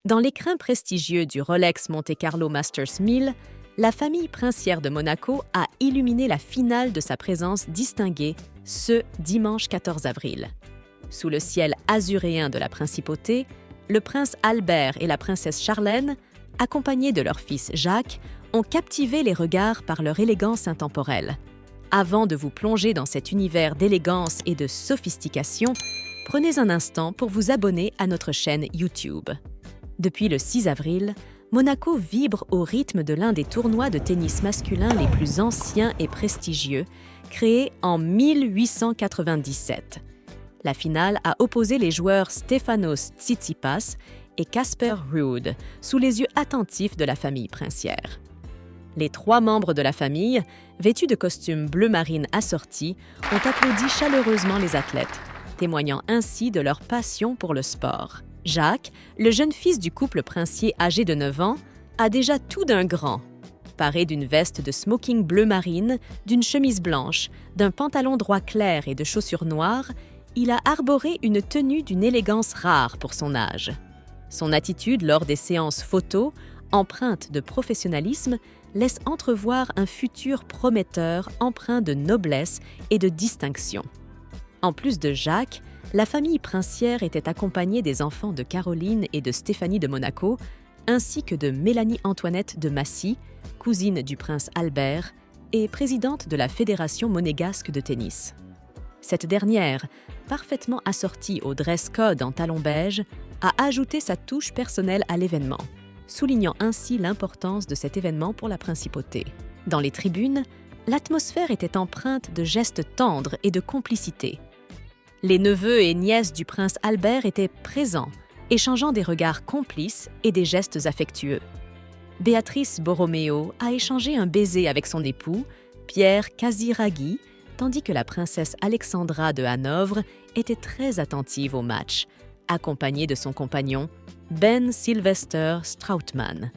Dans l'écrin prestigieux du Rolex Monte Carlo Masters 1000, la famille princière de Monaco a illuminé la finale de sa présence distinguée ce dimanche 14 avril. Sous le ciel azuréen de la principauté, le prince Albert et la princesse Charlène, accompagnés de leur fils Jacques, ont captivé les regards par leur élégance intemporelle. Avant de vous plonger dans cet univers d'élégance et de sophistication, prenez un instant pour vous abonner à notre chaîne YouTube. Depuis le 6 avril, Monaco vibre au rythme de l'un des tournois de tennis masculin les plus anciens et prestigieux, créé en 1897. La finale a opposé les joueurs Stefanos Tsitsipas et Casper Ruud, sous les yeux attentifs de la famille princière. Les trois membres de la famille, vêtus de costumes bleu marine assortis, ont applaudi chaleureusement les athlètes, témoignant ainsi de leur passion pour le sport. Jacques, le jeune fils du couple princier âgé de 9 ans, a déjà tout d'un grand. Paré d'une veste de smoking bleu marine, d'une chemise blanche, d'un pantalon droit clair et de chaussures noires, il a arboré une tenue d'une élégance rare pour son âge. Son attitude lors des séances photos, empreinte de professionnalisme, laisse entrevoir un futur prometteur empreint de noblesse et de distinction. En plus de Jacques, la famille princière était accompagnée des enfants de Caroline et de Stéphanie de Monaco, ainsi que de Mélanie-Antoinette de Massy, cousine du prince Albert et présidente de la Fédération monégasque de tennis. Cette dernière, parfaitement assortie au dress code en talons beige, a ajouté sa touche personnelle à l'événement, soulignant ainsi l'importance de cet événement pour la principauté. Dans les tribunes, l'atmosphère était empreinte de gestes tendres et de complicité. Les neveux et nièces du prince Albert étaient présents, échangeant des regards complices et des gestes affectueux. Béatrice Borromeo a échangé un baiser avec son époux, Pierre Casiraghi, tandis que la princesse Alexandra de Hanovre était très attentive au match, accompagnée de son compagnon, Ben Sylvester Strautmann.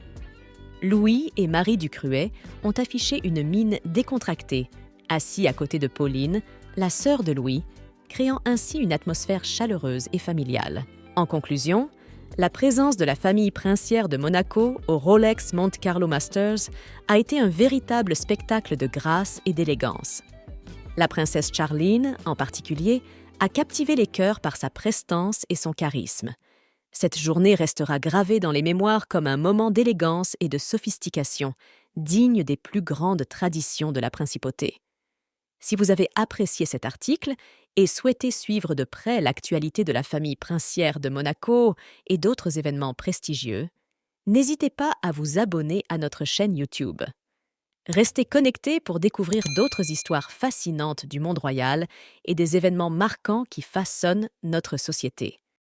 Louis et Marie Ducruet ont affiché une mine décontractée, assis à côté de Pauline, la sœur de Louis, créant ainsi une atmosphère chaleureuse et familiale. En conclusion, la présence de la famille princière de Monaco au Rolex Monte Carlo Masters a été un véritable spectacle de grâce et d'élégance. La princesse Charline, en particulier, a captivé les cœurs par sa prestance et son charisme. Cette journée restera gravée dans les mémoires comme un moment d'élégance et de sophistication, digne des plus grandes traditions de la principauté. Si vous avez apprécié cet article et souhaitez suivre de près l'actualité de la famille princière de Monaco et d'autres événements prestigieux, n'hésitez pas à vous abonner à notre chaîne YouTube. Restez connectés pour découvrir d'autres histoires fascinantes du monde royal et des événements marquants qui façonnent notre société.